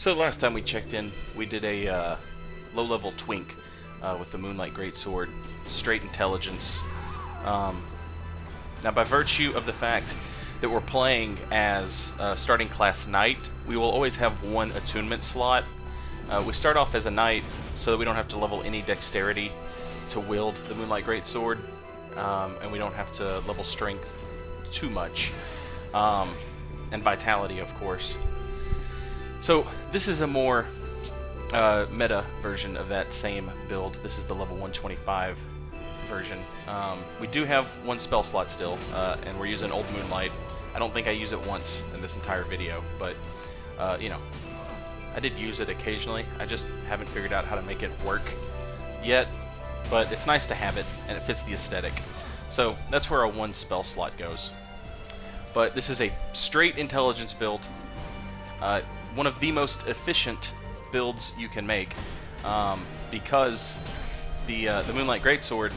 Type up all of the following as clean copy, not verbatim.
So last time we checked in, we did a low-level twink with the Moonlight Greatsword, straight intelligence. Now, by virtue of the fact that we're playing as starting class Knight, we will always have one attunement slot. We start off as a Knight so that we don't have to level any dexterity to wield the Moonlight Greatsword, and we don't have to level strength too much, and vitality, of course. So this is a more meta version of that same build. This is the level 125 version. We do have one spell slot still, and we're using Old Moonlight. I don't think I use it once in this entire video, but you know, I did use it occasionally. I just haven't figured out how to make it work yet, but it's nice to have it, and it fits the aesthetic. So that's where our one spell slot goes. But this is a straight intelligence build. One of the most efficient builds you can make, because the Moonlight Greatsword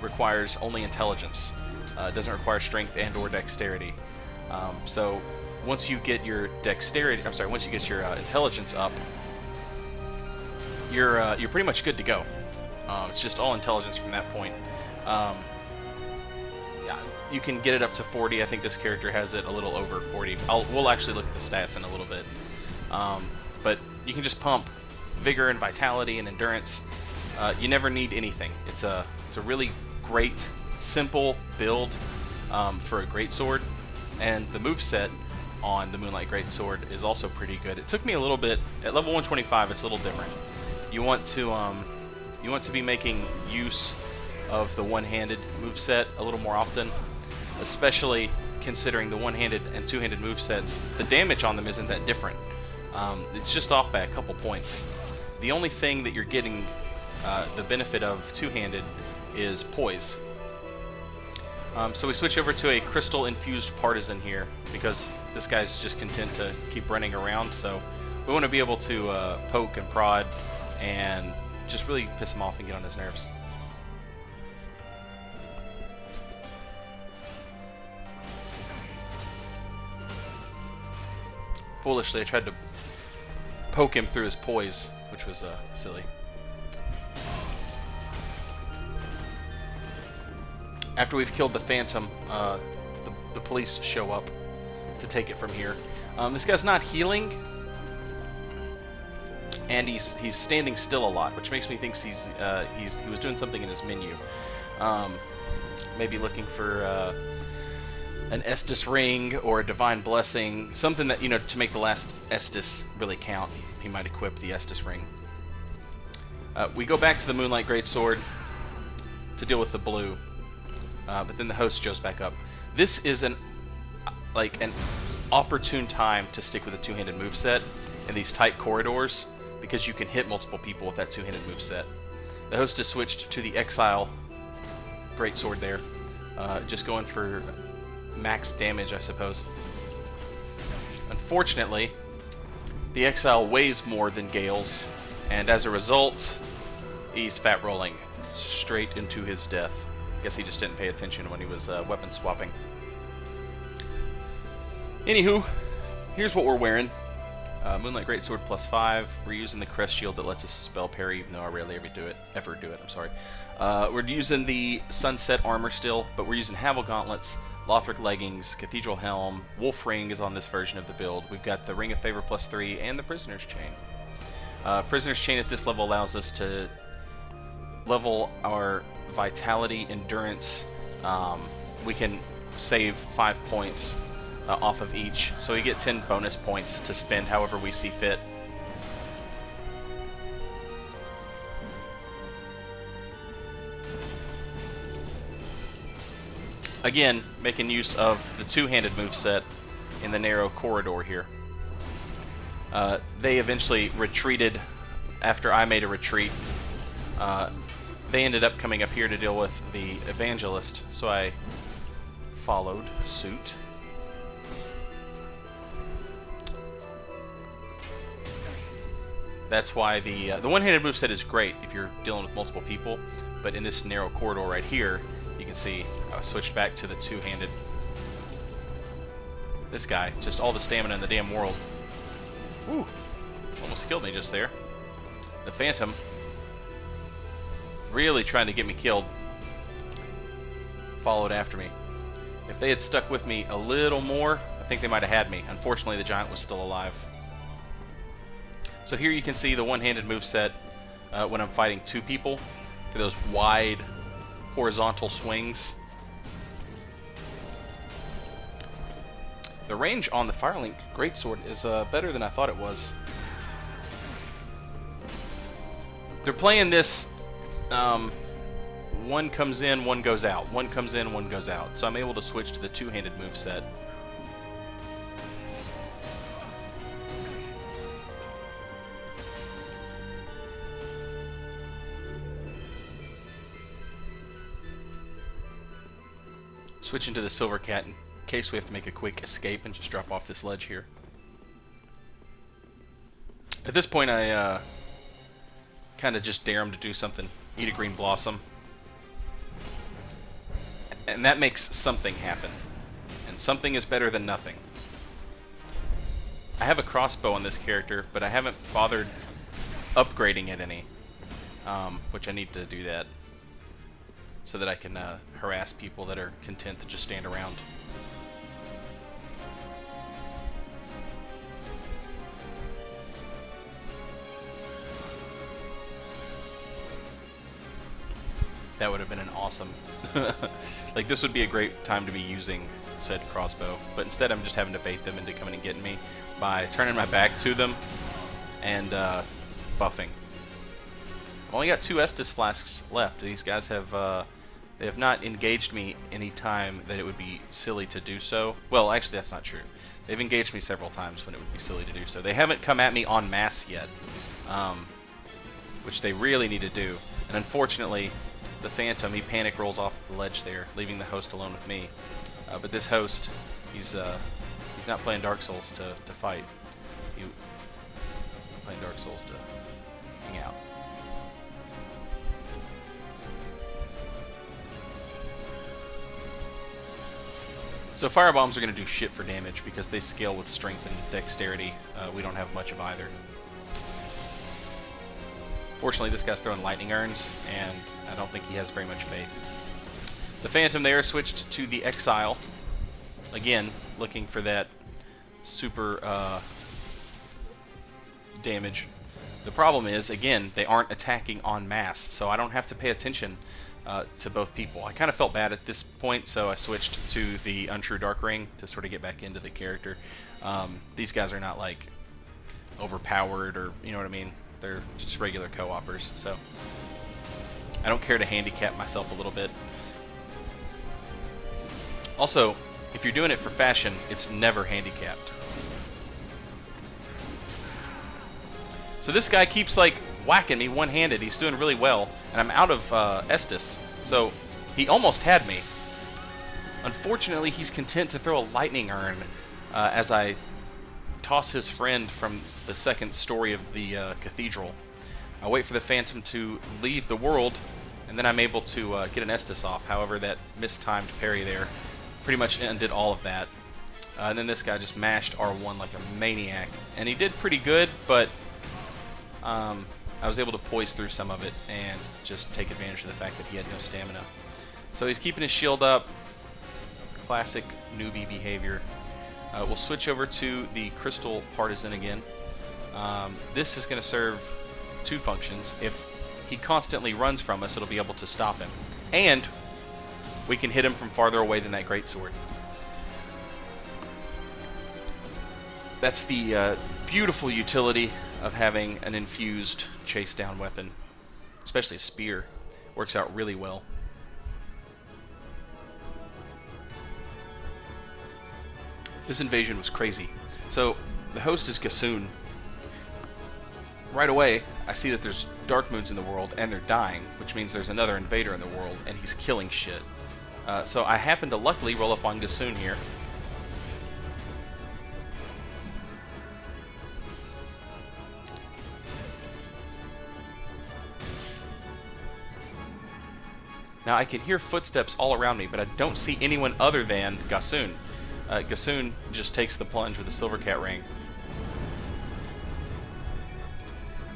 requires only intelligence. It doesn't require strength and/or dexterity. So once you get your once you get your intelligence up, you're pretty much good to go. It's just all intelligence from that point. Yeah, you can get it up to 40. I think this character has it a little over 40. We'll actually look at the stats in a little bit. But you can just pump vigor and vitality and endurance. You never need anything. It's a really great, simple build for a greatsword, and the moveset on the Moonlight Greatsword is also pretty good. It took me a little bit. At level 125, it's a little different. You want to be making use of the one-handed moveset a little more often, especially considering the one-handed and two-handed movesets. The damage on them isn't that different. It's just off by a couple points. The only thing that you're getting the benefit of two-handed is poise. So we switch over to a crystal-infused partisan here, because this guy's just content to keep running around, so we want to be able to poke and prod and just really piss him off and get on his nerves. Foolishly, I tried to poke him through his poise, which was silly. After we've killed the Phantom, the police show up to take it from here. This guy's not healing, and he's standing still a lot, which makes me think he was doing something in his menu. Maybe looking for an Estus ring or a divine blessing, something that, you know, to make the last Estus really count. He might equip the Estus ring. We go back to the Moonlight Greatsword to deal with the blue, but then the host shows back up. This is an opportune time to stick with a two-handed moveset in these tight corridors, because you can hit multiple people with that two-handed moveset. The host has switched to the Exile Greatsword there, just going for max damage, I suppose. Unfortunately, the Exile weighs more than Gale's, and as a result, he's fat rolling straight into his death. Guess he just didn't pay attention when he was weapon swapping. Anywho, here's what we're wearing. Moonlight Greatsword +5. We're using the Crest Shield that lets us spell parry, even though I rarely ever do it. I'm sorry. We're using the Sunset Armor still, but we're using Havel Gauntlets, Lothric Leggings, Cathedral Helm, Wolf Ring is on this version of the build. We've got the Ring of Favor +3, and the Prisoner's Chain. Prisoner's Chain at this level allows us to level our vitality, endurance. We can save 5 points off of each, so we get 10 bonus points to spend however we see fit. Again, making use of the two-handed moveset in the narrow corridor here. They eventually retreated after I made a retreat. They ended up coming up here to deal with the Evangelist, so I followed suit. That's why the one-handed moveset is great if you're dealing with multiple people, but in this narrow corridor right here, you can see I switched back to the two-handed. This guy, just all the stamina in the damn world. Woo! almost killed me just there. The Phantom really trying to get me killed. Followed after me. If they had stuck with me a little more, I think they might have had me. Unfortunately, the Giant was still alive. So here you can see the one-handed moveset when I'm fighting two people for those wide horizontal swings. The range on the Firelink Greatsword is better than I thought it was. They're playing this one comes in, one goes out. One comes in, one goes out. So I'm able to switch to the two-handed moveset. Switch into the Silver Cat in case we have to make a quick escape and just drop off this ledge here. At this point, I kind of just dare him to do something. Eat a green blossom. And that makes something happen. And something is better than nothing. I have a crossbow on this character, but I haven't bothered upgrading it any. Which I need to do that. So that I can harass people that are content to just stand around. That would have been an awesome... like, this would be a great time to be using said crossbow. But instead I'm just having to bait them into coming and getting me by turning my back to them and buffing. I've only got 2 Estus flasks left. These guys have... they have not engaged me any time that it would be silly to do so. Well, actually, that's not true. They've engaged me several times when it would be silly to do so. They haven't come at me en masse yet, which they really need to do. And unfortunately, the Phantom, he panic rolls off the ledge there, leaving the host alone with me. But this host, he's not playing Dark Souls to fight. He's playing Dark Souls to hang out. So firebombs are going to do shit for damage because they scale with strength and dexterity. We don't have much of either. Fortunately, this guy's throwing lightning urns, and I don't think he has very much faith. The Phantom there switched to the Exile. Again, looking for that super damage. The problem is, again, they aren't attacking en masse, so I don't have to pay attention to both people. I kind of felt bad at this point, so I switched to the Untrue Dark Ring to sort of get back into the character. These guys are not like overpowered, or you know what I mean. They're just regular co-opers, so I don't care to handicap myself a little bit. Also, if you're doing it for fashion, it's never handicapped. So this guy keeps like whacking me one-handed. He's doing really well, and I'm out of Estus, so he almost had me. Unfortunately, he's content to throw a lightning urn as I toss his friend from the second story of the cathedral. I wait for the Phantom to leave the world, and then I'm able to get an Estus off. However, that mistimed parry there pretty much undid all of that. And then this guy just mashed R1 like a maniac, and he did pretty good, but I was able to poise through some of it and just take advantage of the fact that he had no stamina. So he's keeping his shield up. Classic newbie behavior. We'll switch over to the Crystal Partisan again. This is going to serve 2 functions. If he constantly runs from us, it'll be able to stop him. And we can hit him from farther away than that greatsword. That's the beautiful utility of having an infused chase down weapon. Especially a spear. Works out really well. This invasion was crazy. So, the host is Gasoon. Right away, I see that there's Dark Moons in the world, and they're dying, which means there's another invader in the world, and he's killing shit. So I happen to luckily roll up on Gasoon here. Now I can hear footsteps all around me, but I don't see anyone other than Gasoon. Gasoon just takes the plunge with the Silver Cat ring.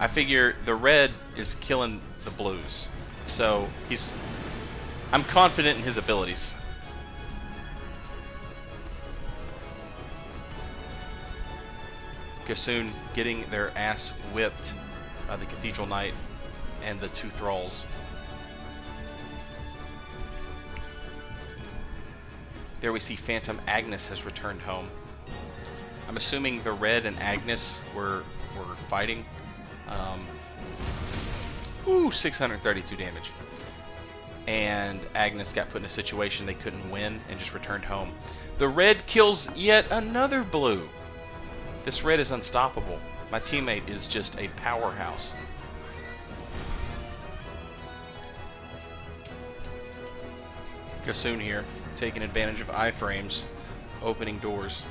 I figure the red is killing the blues. So I'm confident in his abilities. Gassoon getting their ass whipped by the Cathedral Knight and the two thralls. There we see Phantom Agnes has returned home. I'm assuming the Red and Agnes were fighting. 632 damage. And Agnes got put in a situation they couldn't win and just returned home. The Red kills yet another blue. This Red is unstoppable. My teammate is just a powerhouse. Gassoon here, taking advantage of iframes, opening doors.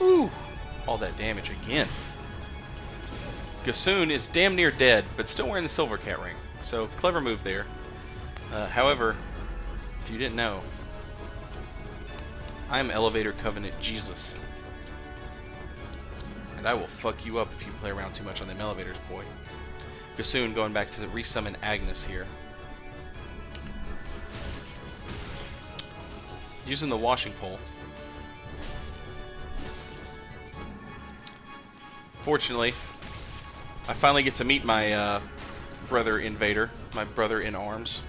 Ooh! All that damage again. Gassoon is damn near dead, but still wearing the Silver Cat ring. So, clever move there. However, if you didn't know, I am Elevator Covenant Jesus. And I will fuck you up if you play around too much on them elevators, boy. Gassoon going back to the resummon Agnes here. Using the washing pole. Fortunately, I finally get to meet my brother invader, my brother in arms.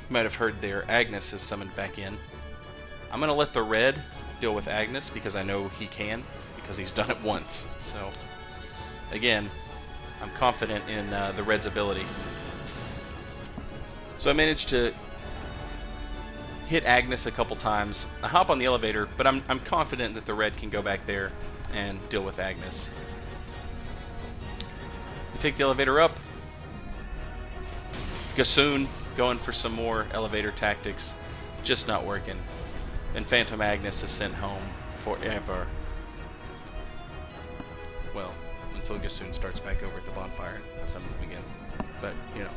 You might have heard there, Agnes is summoned back in. I'm going to let the Red deal with Agnes because I know he can, because he's done it once. So, again, I'm confident in the Red's ability. So I managed to hit Agnes a couple times. I hop on the elevator, but I'm confident that the Red can go back there and deal with Agnes. We take the elevator up. Gassoon going for some more elevator tactics. Just not working. And Phantom Agnes is sent home forever. Well, until Gassoon starts back over at the bonfire and summons him again. But, you know.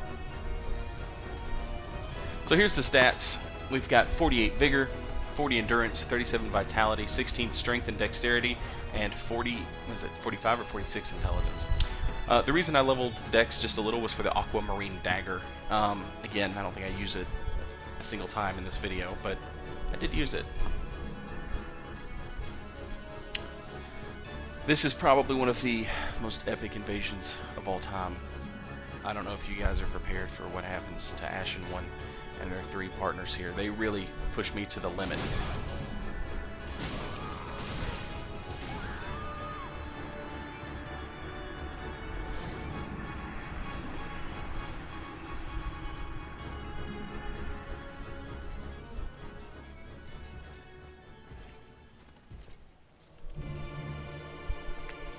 So here's the stats. We've got 48 Vigor, 40 Endurance, 37 Vitality, 16 Strength and Dexterity, and 45 or 46 Intelligence. The reason I leveled Dex just a little was for the Aquamarine Dagger. Again, I don't think I use it a single time in this video, but I did use it. This is probably one of the most epic invasions of all time. I don't know if you guys are prepared for what happens to Ashen One and their three partners here. They really push me to the limit.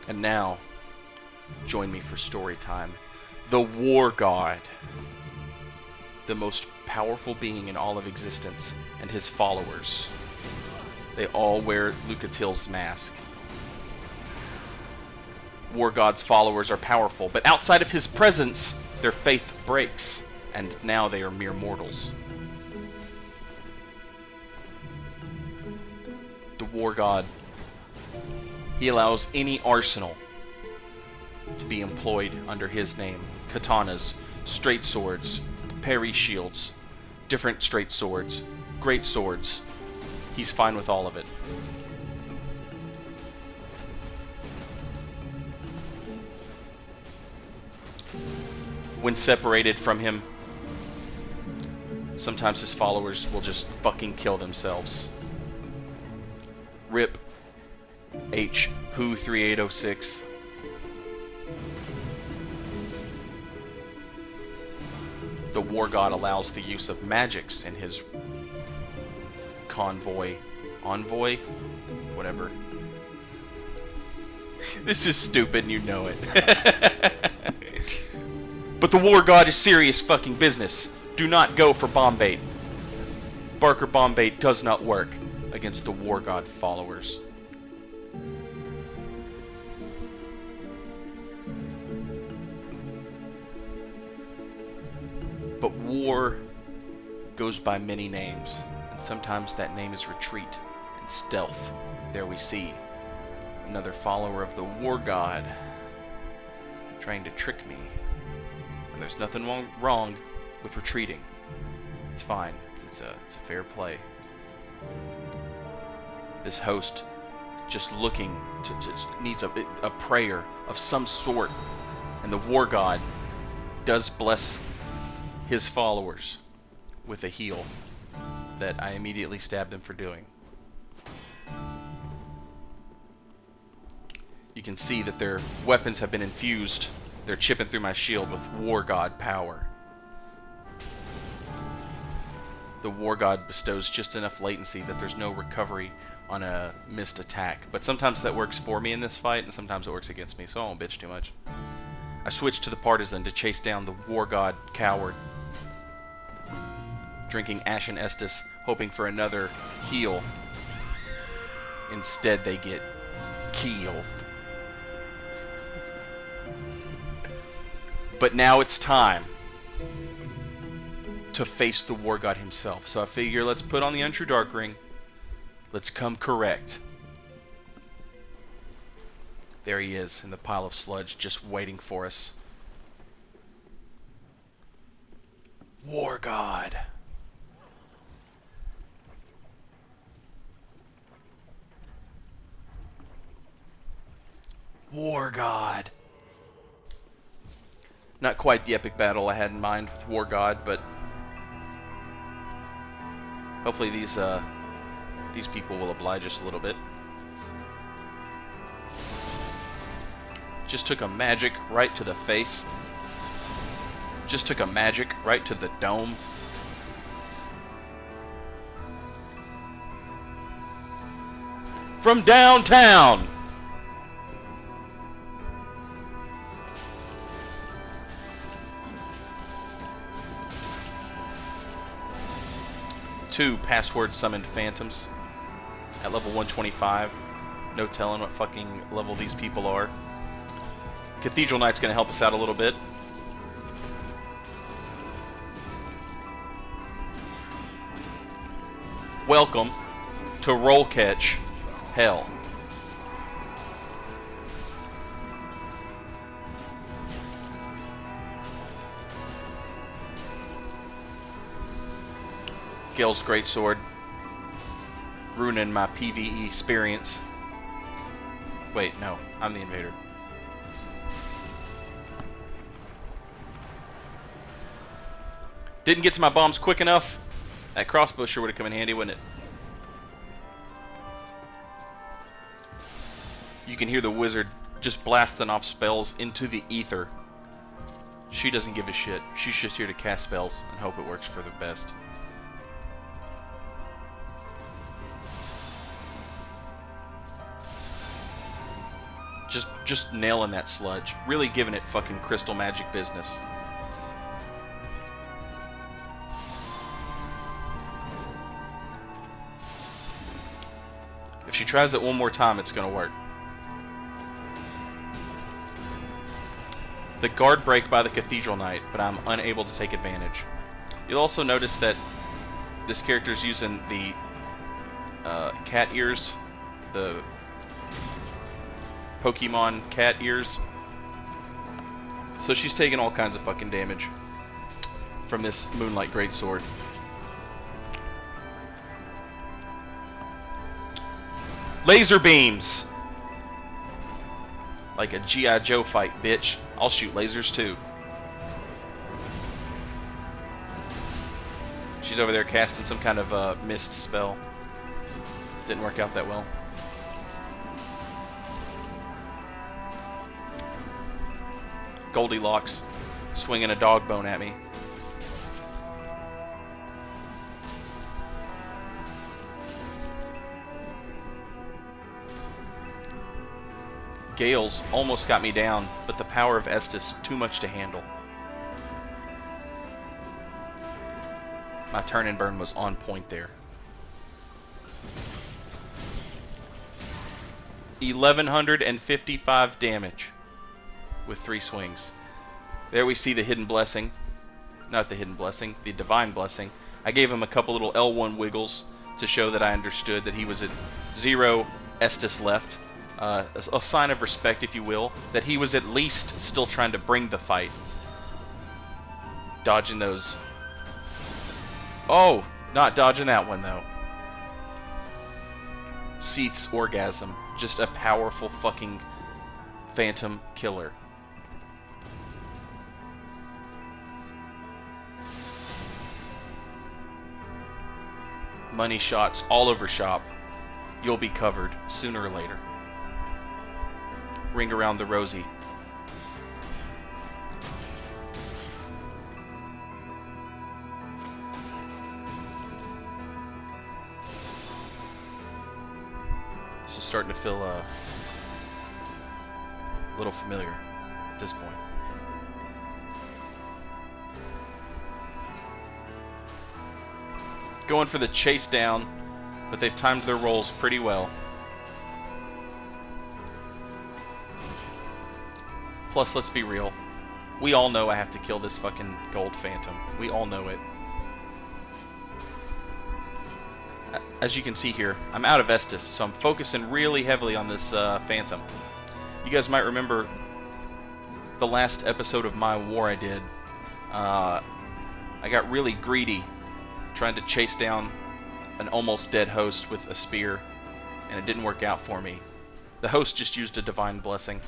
And now, join me for story time. The War God, the most powerful being in all of existence, and his followers. They all wear Lucatil's mask. War God's followers are powerful, but outside of his presence, their faith breaks, and now they are mere mortals. The War God, he allows any arsenal to be employed under his name. Katanas, straight swords, parry shields, different straight swords, great swords. He's fine with all of it. When separated from him, sometimes his followers will just fucking kill themselves. RIP H. Who 3806. The War God allows the use of magics in his envoy, whatever. This is stupid and you know it. But the War God is serious fucking business. Do not go for bomb bait. Barker bomb bait does not work against the War God followers. But war goes by many names, and Sometimes that name is retreat and stealth. There we see another follower of the war god trying to trick me. And there's nothing wrong with retreating. It's fine. It's a fair play. This host just looking to needs a prayer of some sort, and the war god does bless his followers with a heal that I immediately stabbed him for doing. You can see that their weapons have been infused. They're chipping through my shield with war god power. The war god bestows just enough latency that there's no recovery on a missed attack. But sometimes that works for me in this fight, and sometimes it works against me, so I won't bitch too much. I switched to the partisan to chase down the war god coward, drinking Ashen Estus, hoping for another heal. Instead, they get killed. But now it's time to face the war god himself. So I figure let's put on the Untrue Dark Ring. Let's come correct. There he is in the pile of sludge, just waiting for us. War god. War god. Not quite the epic battle I had in mind with War God, but hopefully these people will oblige us a little bit. Just took a magic right to the face. Just took a magic right to the dome. From downtown! Two password summoned phantoms at level 125. No telling what fucking level these people are. Cathedral Knight's gonna help us out a little bit. Welcome to Roll Catch Hell. Gale's Greatsword, ruining my PvE experience. Wait, no, I'm the invader. Didn't get to my bombs quick enough. That crossbow sure would have come in handy, wouldn't it? You can hear the wizard just blasting off spells into the ether. She doesn't give a shit. She's just here to cast spells and hope it works for the best. Just nailing that sludge. Really giving it fucking crystal magic business. If she tries it one more time, it's gonna work. The guard break by the Cathedral Knight, but I'm unable to take advantage. You'll also notice that this character's using the cat ears, the Pokemon cat ears. So she's taking all kinds of fucking damage from this Moonlight Greatsword. Laser beams! Like a G.I. Joe fight, bitch. I'll shoot lasers too. She's over there casting some kind of mist spell. Didn't work out that well. Goldilocks swinging a dog bone at me. Gale's almost got me down, but the power of Estus too much to handle. My turn and burn was on point there. 1155 damage with 3 swings. There we see the hidden blessing. Not the hidden blessing, the divine blessing I gave him a couple little L1 wiggles to show that I understood that he was at 0 Estus left. A sign of respect, if you will, that he was at least still trying to bring the fight. Dodging those. Oh, not dodging that one, though. Seath's Orgasm. Just a powerful fucking phantom killer. Money shots all over shop. You'll be covered sooner or later. Ring around the rosy. This is starting to feel a little familiar at this point. Going for the chase down, but they've timed their rolls pretty well. Plus, let's be real. We all know I have to kill this fucking gold phantom. We all know it. As you can see here, I'm out of Estus, so I'm focusing really heavily on this phantom. You guys might remember the last episode of my war I did. I got really greedy trying to chase down an almost dead host with a spear, and it didn't work out for me. The host just used a divine blessing.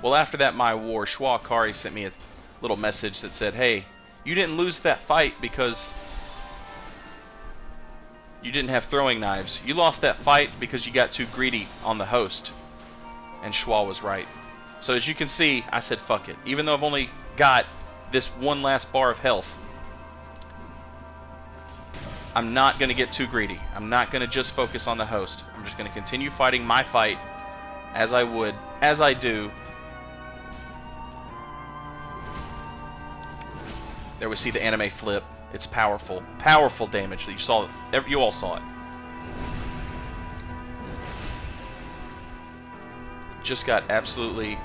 Well, after that my war, Schwa Akari sent me a little message that said, hey, you didn't lose that fight because you didn't have throwing knives. You lost that fight because you got too greedy on the host. And Schwa was right. So as you can see, I said fuck it. Even though I've only got this one last bar of health, I'm not going to get too greedy. I'm not going to just focus on the host. I'm just going to continue fighting my fight as I would, as I do. There we see the anime flip. It's powerful. Powerful damage that you saw. You all saw it. Just got absolutely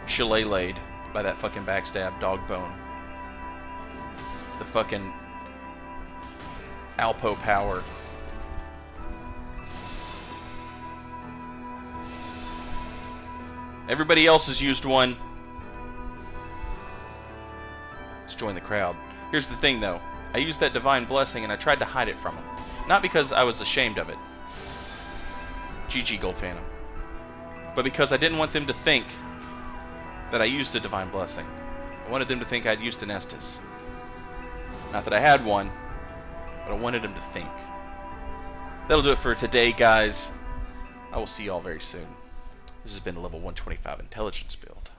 shillelagh'd by that fucking backstab dog bone. The fucking Alpo power. Everybody else has used one. Let's join the crowd. Here's the thing though. I used that divine blessing and I tried to hide it from him. Not because I was ashamed of it. GG Gold Phantom. But because I didn't want them to think that I used a divine blessing. I wanted them to think I'd used an Estus. Not that I had one, but I wanted them to think. That'll do it for today, guys. I will see y'all very soon. This has been a level 125 intelligence build.